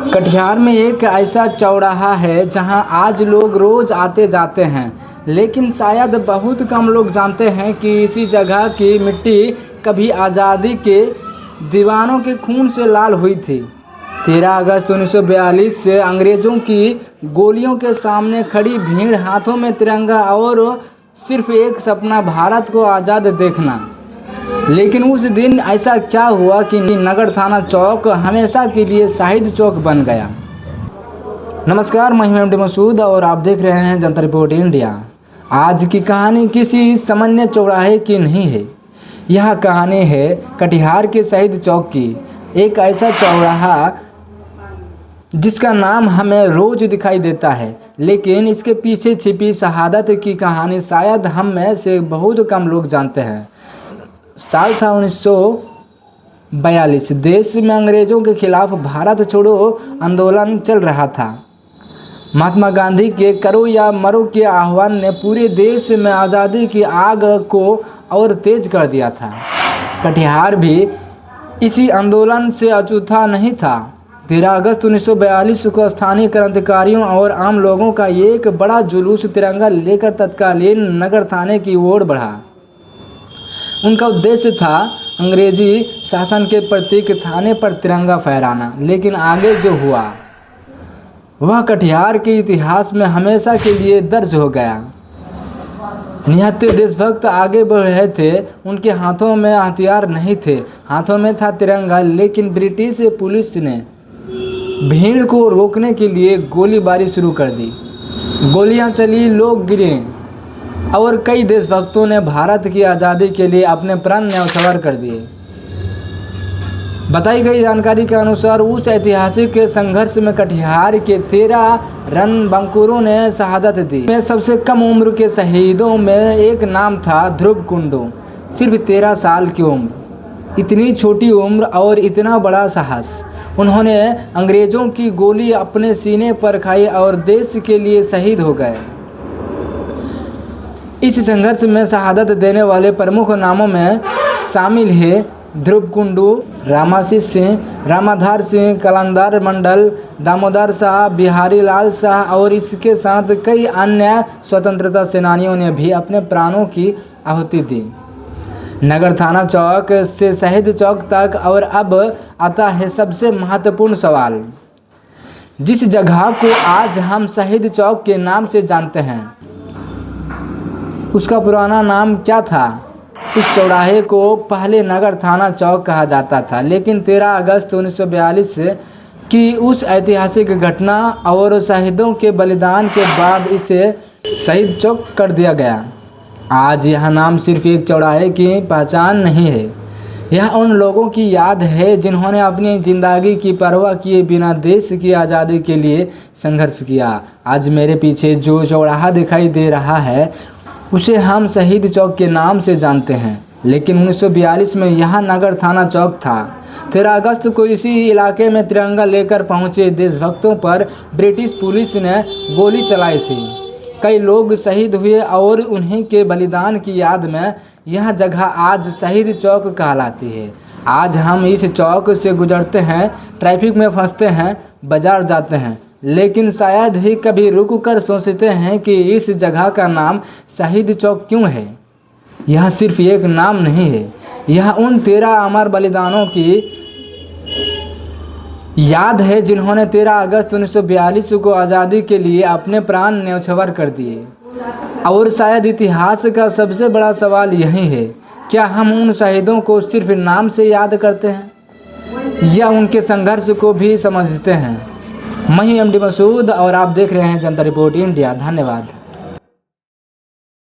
कटिहार में एक ऐसा चौराहा है जहां आज लोग रोज आते जाते हैं, लेकिन शायद बहुत कम लोग जानते हैं कि इसी जगह की मिट्टी कभी आज़ादी के दीवानों के खून से लाल हुई थी। 13 अगस्त 1942 से अंग्रेज़ों की गोलियों के सामने खड़ी भीड़, हाथों में तिरंगा और सिर्फ एक सपना, भारत को आज़ाद देखना। लेकिन उस दिन ऐसा क्या हुआ कि नगर थाना चौक हमेशा के लिए शहीद चौक बन गया। नमस्कार, मैं हूं एमडी मसूद और आप देख रहे हैं जनता रिपोर्ट इंडिया। आज की कहानी किसी सामान्य चौराहे की नहीं है। यह कहानी है कटिहार के शहीद चौक की। एक ऐसा चौराहा जिसका नाम हमें रोज दिखाई देता है, लेकिन इसके पीछे छिपी शहादत की कहानी शायद हम में से बहुत कम लोग जानते हैं। साल था 1942। देश में अंग्रेज़ों के खिलाफ भारत छोड़ो आंदोलन चल रहा था। महात्मा गांधी के करो या मरो के आह्वान ने पूरे देश में आज़ादी की आग को और तेज कर दिया था। कटिहार भी इसी आंदोलन से अछूता नहीं था। 13 अगस्त 1942 को स्थानीय क्रांतिकारियों और आम लोगों का एक बड़ा जुलूस तिरंगा लेकर तत्कालीन नगर थाने की ओर बढ़ा। उनका उद्देश्य था अंग्रेजी शासन के प्रतीक थाने पर तिरंगा फहराना। लेकिन आगे जो हुआ वह कटिहार के इतिहास में हमेशा के लिए दर्ज हो गया। निहत्थे देशभक्त आगे बढ़ रहे थे। उनके हाथों में हथियार नहीं थे, हाथों में था तिरंगा। लेकिन ब्रिटिश पुलिस ने भीड़ को रोकने के लिए गोलीबारी शुरू कर दी। गोलियां चली, लोग गिरे और कई देशभक्तों ने भारत की आज़ादी के लिए अपने प्राण न्यौछावर कर दिए। बताई गई जानकारी के अनुसार उस ऐतिहासिक संघर्ष में कटिहार के 13 रणबंकुरों ने शहादत दी। में सबसे कम उम्र के शहीदों में एक नाम था ध्रुव कुंडू। सिर्फ 13 साल की उम्र, इतनी छोटी उम्र और इतना बड़ा साहस। उन्होंने अंग्रेज़ों की गोली अपने सीने पर खाई और देश के लिए शहीद हो गए। इस संघर्ष में शहादत देने वाले प्रमुख नामों में शामिल है ध्रुव कुंडू, रामाशीष सिंह, रामाधार सिंह, कलंदर मंडल, दामोदर शाह, बिहारी लाल शाह और इसके साथ कई अन्य स्वतंत्रता सेनानियों ने भी अपने प्राणों की आहुति दी। नगर थाना चौक से शहीद चौक तक। और अब आता है सबसे महत्वपूर्ण सवाल, जिस जगह को आज हम शहीद चौक के नाम से जानते हैं, उसका पुराना नाम क्या था? इस चौराहे को पहले नगर थाना चौक कहा जाता था, लेकिन 13 अगस्त 1942 की उस ऐतिहासिक घटना और शहीदों के बलिदान के बाद इसे शहीद चौक कर दिया गया। आज यह नाम सिर्फ एक चौराहे की पहचान नहीं है, यह उन लोगों की याद है जिन्होंने अपनी ज़िंदगी की परवाह किए बिना देश की आज़ादी के लिए संघर्ष किया। आज मेरे पीछे जो चौराहा दिखाई दे रहा है उसे हम शहीद चौक के नाम से जानते हैं, लेकिन 1942 में यह नगर थाना चौक था। 13 अगस्त को इसी इलाके में तिरंगा लेकर पहुंचे देशभक्तों पर ब्रिटिश पुलिस ने गोली चलाई थी। कई लोग शहीद हुए और उन्हीं के बलिदान की याद में यह जगह आज शहीद चौक कहलाती है। आज हम इस चौक से गुजरते हैं, ट्रैफिक में फंसते हैं, बाजार जाते हैं, लेकिन शायद ही कभी रुक कर सोचते हैं कि इस जगह का नाम शहीद चौक क्यों है। यह सिर्फ एक नाम नहीं है, यह उन 13 अमर बलिदानों की याद है जिन्होंने 13 अगस्त 1942 को आज़ादी के लिए अपने प्राण न्यौछावर कर दिए। और शायद इतिहास का सबसे बड़ा सवाल यही है, क्या हम उन शहीदों को सिर्फ नाम से याद करते हैं या उनके संघर्ष को भी समझते हैं? मैं हूं एमडी मसूद और आप देख रहे हैं जनता रिपोर्ट इंडिया। धन्यवाद।